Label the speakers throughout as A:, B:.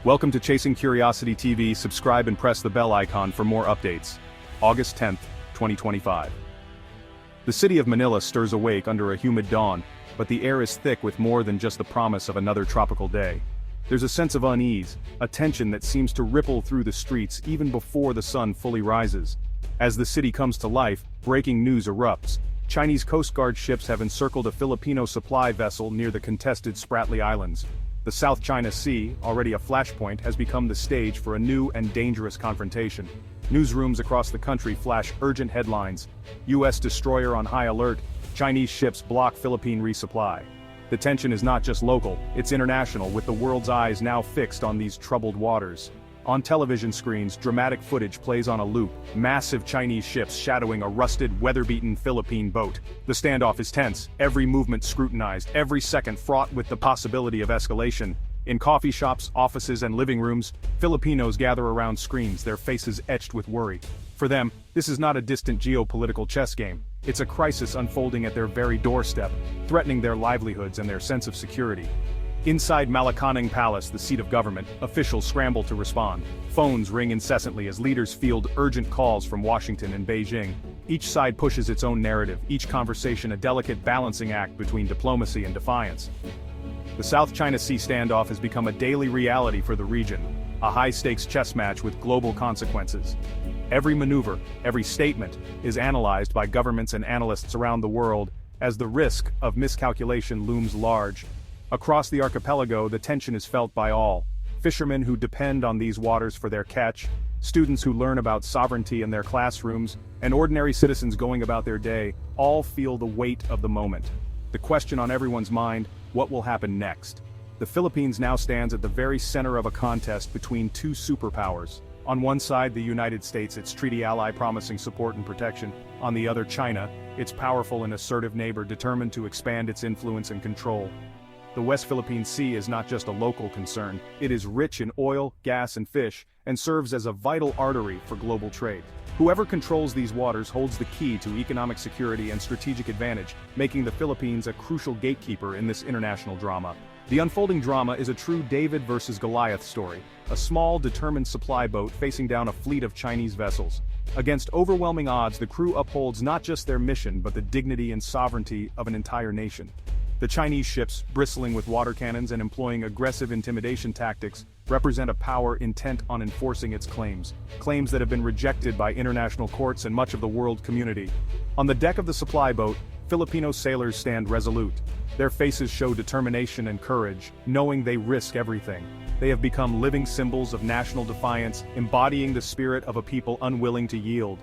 A: Welcome to Chasing Curiosity TV. Subscribe and press the bell icon for more updates. August 10th, 2025. The city of Manila stirs awake under a humid dawn, but the air is thick with more than just the promise of another tropical day. There's a sense of unease, a tension that seems to ripple through the streets even before the sun fully rises. As the city comes to life, breaking news erupts. Chinese Coast Guard ships have encircled a Filipino supply vessel near the contested Spratly Islands. The South China Sea, already a flashpoint, has become the stage for a new and dangerous confrontation. Newsrooms across the country flash urgent headlines. U.S. destroyer on high alert, Chinese ships block Philippine resupply. The tension is not just local, it's international, with the world's eyes now fixed on these troubled waters. On television screens, dramatic footage plays on a loop, massive Chinese ships shadowing a rusted, weather-beaten Philippine boat. The standoff is tense, every movement scrutinized, every second fraught with the possibility of escalation. In coffee shops, offices, and living rooms, Filipinos gather around screens, their faces etched with worry. For them, this is not a distant geopolitical chess game. It's a crisis unfolding at their very doorstep, threatening their livelihoods and their sense of security. Inside Malacanang Palace, the seat of government, officials scramble to respond. Phones ring incessantly as leaders field urgent calls from Washington and Beijing. Each side pushes its own narrative, each conversation a delicate balancing act between diplomacy and defiance. The South China Sea standoff has become a daily reality for the region, a high-stakes chess match with global consequences. Every maneuver, every statement, is analyzed by governments and analysts around the world, as the risk of miscalculation looms large. Across the archipelago, the tension is felt by all. Fishermen who depend on these waters for their catch, students who learn about sovereignty in their classrooms, and ordinary citizens going about their day, all feel the weight of the moment. The question on everyone's mind: what will happen next? The Philippines now stands at the very center of a contest between two superpowers. On one side, the United States, its treaty ally promising support and protection. On the other, China, its powerful and assertive neighbor determined to expand its influence and control. The West Philippine Sea is not just a local concern, it is rich in oil, gas, and fish, and serves as a vital artery for global trade. Whoever controls these waters holds the key to economic security and strategic advantage, making the Philippines a crucial gatekeeper in this international drama. The unfolding drama is a true David versus Goliath story, a small, determined supply boat facing down a fleet of Chinese vessels. Against overwhelming odds, the crew upholds not just their mission but the dignity and sovereignty of an entire nation. The Chinese ships, bristling with water cannons and employing aggressive intimidation tactics, represent a power intent on enforcing its claims that have been rejected by international courts and much of the world community. On the deck of the supply boat, Filipino sailors stand resolute. Their faces show determination and courage, knowing they risk everything. They have become living symbols of national defiance, embodying the spirit of a people unwilling to yield.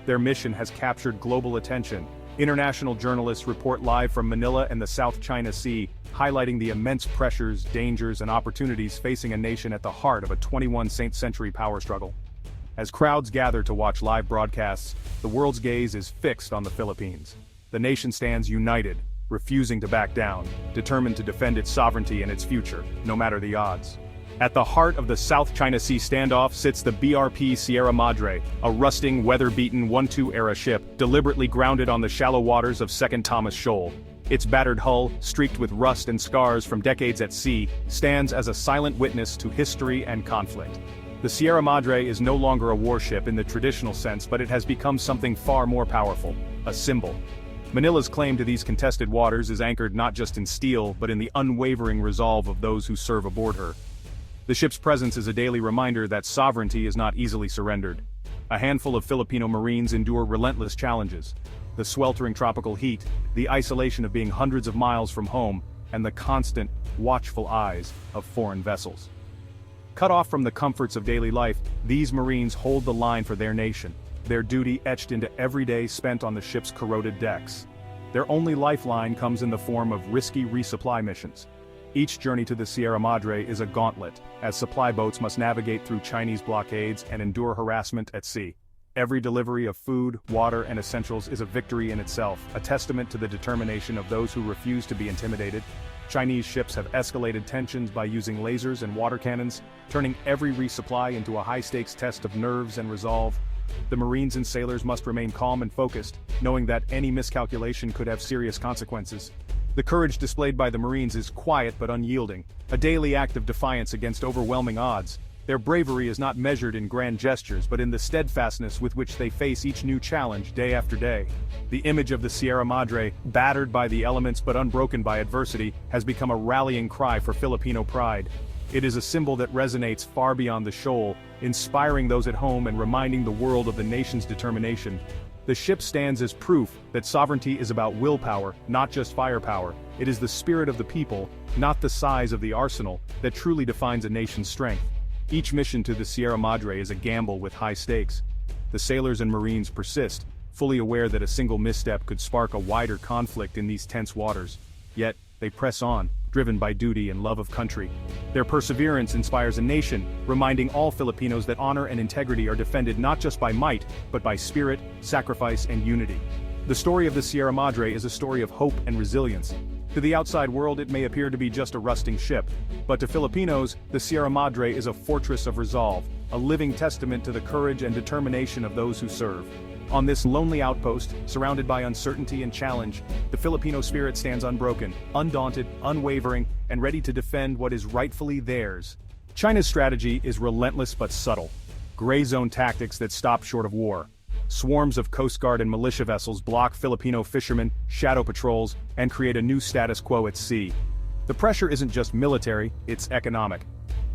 A: Their mission has captured global attention. International journalists report live from Manila and the South China Sea, highlighting the immense pressures, dangers, and opportunities facing a nation at the heart of a 21st century power struggle. As crowds gather to watch live broadcasts, the world's gaze is fixed on the Philippines. The nation stands united, refusing to back down, determined to defend its sovereignty and its future, no matter the odds. At the heart of the South China Sea standoff sits the BRP Sierra Madre, a rusting, weather-beaten 1-2-era ship, deliberately grounded on the shallow waters of Second Thomas Shoal. Its battered hull, streaked with rust and scars from decades at sea, stands as a silent witness to history and conflict. The Sierra Madre is no longer a warship in the traditional sense, but it has become something far more powerful, a symbol. Manila's claim to these contested waters is anchored not just in steel, but in the unwavering resolve of those who serve aboard her. The ship's presence is a daily reminder that sovereignty is not easily surrendered. A handful of Filipino Marines endure relentless challenges. The sweltering tropical heat, the isolation of being hundreds of miles from home, and the constant, watchful eyes of foreign vessels. Cut off from the comforts of daily life, these Marines hold the line for their nation, their duty etched into every day spent on the ship's corroded decks. Their only lifeline comes in the form of risky resupply missions. Each journey to the Sierra Madre is a gauntlet, as supply boats must navigate through Chinese blockades and endure harassment at sea. Every delivery of food, water, and essentials is a victory in itself, a testament to the determination of those who refuse to be intimidated. Chinese ships have escalated tensions by using lasers and water cannons, turning every resupply into a high-stakes test of nerves and resolve. The Marines and sailors must remain calm and focused, knowing that any miscalculation could have serious consequences. The courage displayed by the Marines is quiet but unyielding, a daily act of defiance against overwhelming odds. Their bravery is not measured in grand gestures but in the steadfastness with which they face each new challenge day after day. The image of the Sierra Madre, battered by the elements but unbroken by adversity, has become a rallying cry for Filipino pride. It is a symbol that resonates far beyond the shoal, inspiring those at home and reminding the world of the nation's determination. The ship stands as proof that sovereignty is about willpower, not just firepower. It is the spirit of the people, not the size of the arsenal, that truly defines a nation's strength. Each mission to the Sierra Madre is a gamble with high stakes. The sailors and Marines persist, fully aware that a single misstep could spark a wider conflict in these tense waters. Yet, they press on, driven by duty and love of country. Their perseverance inspires a nation, reminding all Filipinos that honor and integrity are defended not just by might, but by spirit, sacrifice, and unity. The story of the Sierra Madre is a story of hope and resilience. To the outside world it may appear to be just a rusting ship, but to Filipinos, the Sierra Madre is a fortress of resolve, a living testament to the courage and determination of those who serve. On this lonely outpost, surrounded by uncertainty and challenge, the Filipino spirit stands unbroken, undaunted, unwavering, and ready to defend what is rightfully theirs. China's strategy is relentless but subtle. Gray zone tactics that stop short of war. Swarms of Coast Guard and militia vessels block Filipino fishermen, shadow patrols, and create a new status quo at sea. The pressure isn't just military, it's economic.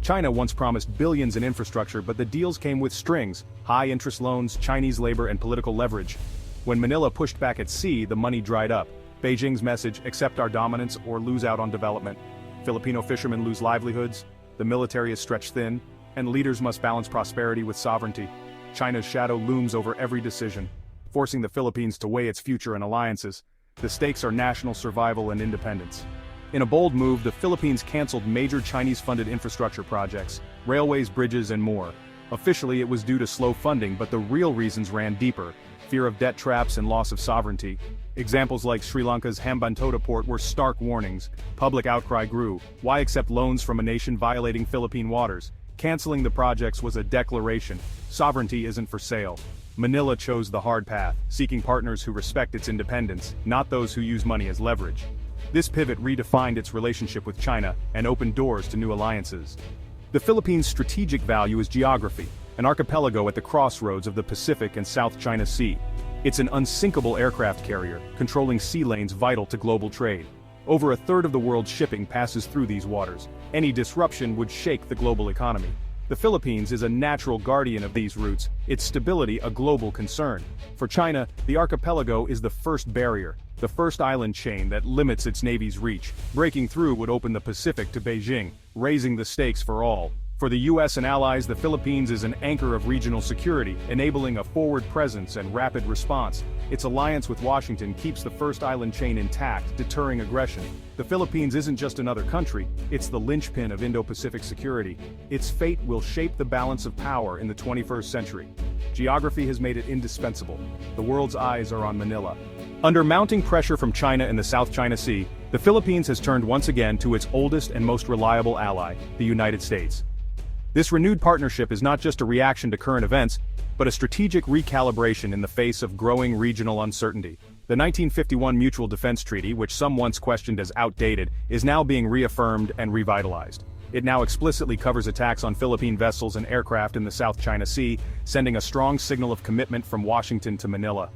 A: China once promised billions in infrastructure, but the deals came with strings, high-interest loans, Chinese labor, and political leverage. When Manila pushed back at sea, the money dried up. Beijing's message, accept our dominance or lose out on development. Filipino fishermen lose livelihoods, the military is stretched thin, and leaders must balance prosperity with sovereignty. China's shadow looms over every decision, forcing the Philippines to weigh its future and alliances. The stakes are national survival and independence. In a bold move, the Philippines canceled major Chinese-funded infrastructure projects, railways, bridges, and more. Officially, it was due to slow funding, but the real reasons ran deeper: fear of debt traps and loss of sovereignty. Examples like Sri Lanka's Hambantota port were stark warnings. Public outcry grew. Why accept loans from a nation violating Philippine waters? Canceling the projects was a declaration. Sovereignty isn't for sale. Manila chose the hard path, seeking partners who respect its independence, not those who use money as leverage. This pivot redefined its relationship with China and opened doors to new alliances. The Philippines' strategic value is geography, an archipelago at the crossroads of the Pacific and South China Sea. It's an unsinkable aircraft carrier, controlling sea lanes vital to global trade. Over a third of the world's shipping passes through these waters. Any disruption would shake the global economy. The Philippines is a natural guardian of these routes, its stability a global concern. For China, the archipelago is the first barrier, the first island chain that limits its navy's reach. Breaking through would open the Pacific to Beijing, raising the stakes for all. For the US and allies, the Philippines is an anchor of regional security, enabling a forward presence and rapid response. Its alliance with Washington keeps the first island chain intact, deterring aggression. The Philippines isn't just another country, it's the linchpin of Indo-Pacific security. Its fate will shape the balance of power in the 21st century. Geography has made it indispensable. The world's eyes are on Manila. Under mounting pressure from China in the South China Sea, the Philippines has turned once again to its oldest and most reliable ally, the United States. This renewed partnership is not just a reaction to current events, but a strategic recalibration in the face of growing regional uncertainty. The 1951 Mutual Defense Treaty, which some once questioned as outdated, is now being reaffirmed and revitalized. It now explicitly covers attacks on Philippine vessels and aircraft in the South China Sea, sending a strong signal of commitment from Washington to Manila.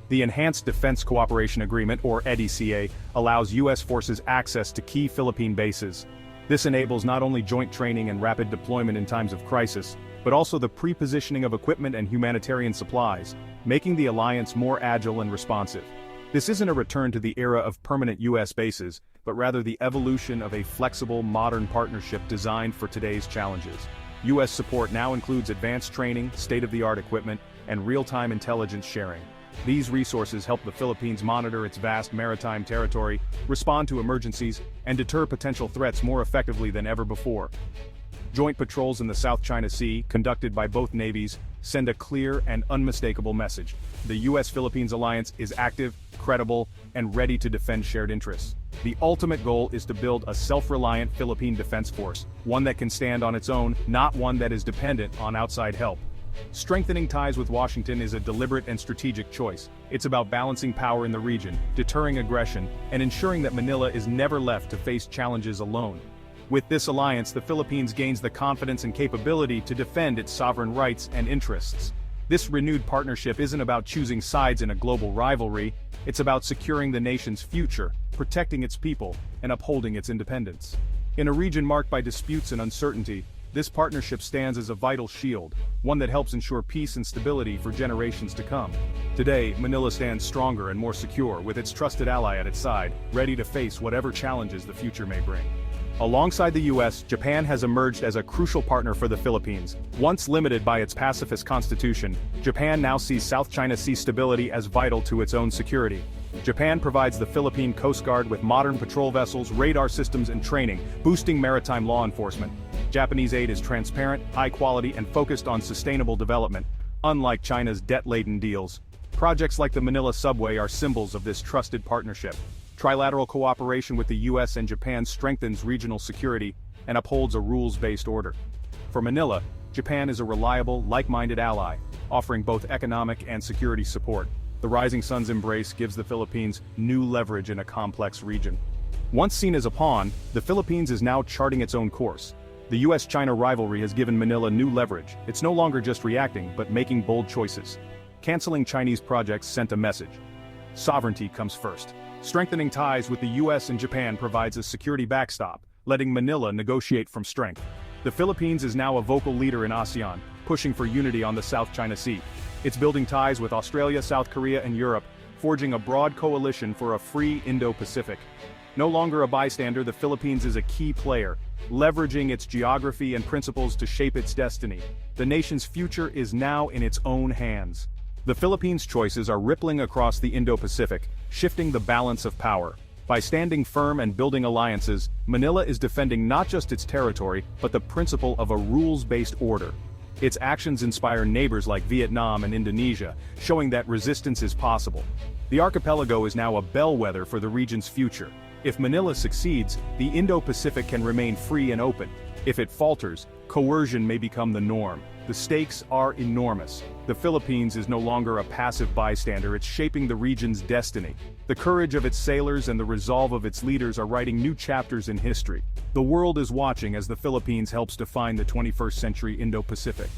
A: The Enhanced Defense Cooperation Agreement, or EDCA, allows U.S. forces access to key Philippine bases. This enables not only joint training and rapid deployment in times of crisis, but also the pre-positioning of equipment and humanitarian supplies, making the alliance more agile and responsive. This isn't a return to the era of permanent U.S. bases, but rather the evolution of a flexible, modern partnership designed for today's challenges. U.S. support now includes advanced training, state-of-the-art equipment, and real-time intelligence sharing. These resources help the Philippines monitor its vast maritime territory, respond to emergencies, and deter potential threats more effectively than ever before. Joint patrols in the South China Sea, conducted by both navies, send a clear and unmistakable message. The U.S.-Philippines alliance is active, credible, and ready to defend shared interests. The ultimate goal is to build a self-reliant Philippine defense force, one that can stand on its own, not one that is dependent on outside help. Strengthening ties with Washington is a deliberate and strategic choice. It's about balancing power in the region, deterring aggression, and ensuring that Manila is never left to face challenges alone. With this alliance, the Philippines gains the confidence and capability to defend its sovereign rights and interests. This renewed partnership isn't about choosing sides in a global rivalry, it's about securing the nation's future, protecting its people, and upholding its independence. In a region marked by disputes and uncertainty, this partnership stands as a vital shield, one that helps ensure peace and stability for generations to come. Today, Manila stands stronger and more secure, with its trusted ally at its side, ready to face whatever challenges the future may bring. Alongside the US, Japan has emerged as a crucial partner for the Philippines. Once limited by its pacifist constitution, Japan now sees South China Sea stability as vital to its own security. Japan provides the Philippine Coast Guard with modern patrol vessels, radar systems, and training, boosting maritime law enforcement. Japanese aid is transparent, high quality, and focused on sustainable development, unlike China's debt-laden deals. Projects like the Manila subway are symbols of this trusted partnership. Trilateral cooperation with the US and Japan strengthens regional security and upholds a rules-based order. For Manila, Japan is a reliable, like-minded ally, offering both economic and security support. The rising sun's embrace gives the Philippines new leverage in a complex region. Once seen as a pawn, the Philippines is now charting its own course. The US-China rivalry has given Manila new leverage. It's no longer just reacting, but making bold choices. Canceling Chinese projects sent a message. Sovereignty comes first. Strengthening ties with the US and Japan provides a security backstop, letting Manila negotiate from strength. The Philippines is now a vocal leader in ASEAN, pushing for unity on the South China Sea. It's building ties with Australia, South Korea, and Europe, forging a broad coalition for a free Indo-Pacific. No longer a bystander, the Philippines is a key player, leveraging its geography and principles to shape its destiny. The nation's future is now in its own hands. The Philippines' choices are rippling across the Indo-Pacific, shifting the balance of power. By standing firm and building alliances, Manila is defending not just its territory, but the principle of a rules-based order. Its actions inspire neighbors like Vietnam and Indonesia, showing that resistance is possible. The archipelago is now a bellwether for the region's future. If Manila succeeds, the Indo-Pacific can remain free and open. If it falters, coercion may become the norm. The stakes are enormous. The Philippines is no longer a passive bystander, it's shaping the region's destiny. The courage of its sailors and the resolve of its leaders are writing new chapters in history. The world is watching as the Philippines helps define the 21st century Indo-Pacific.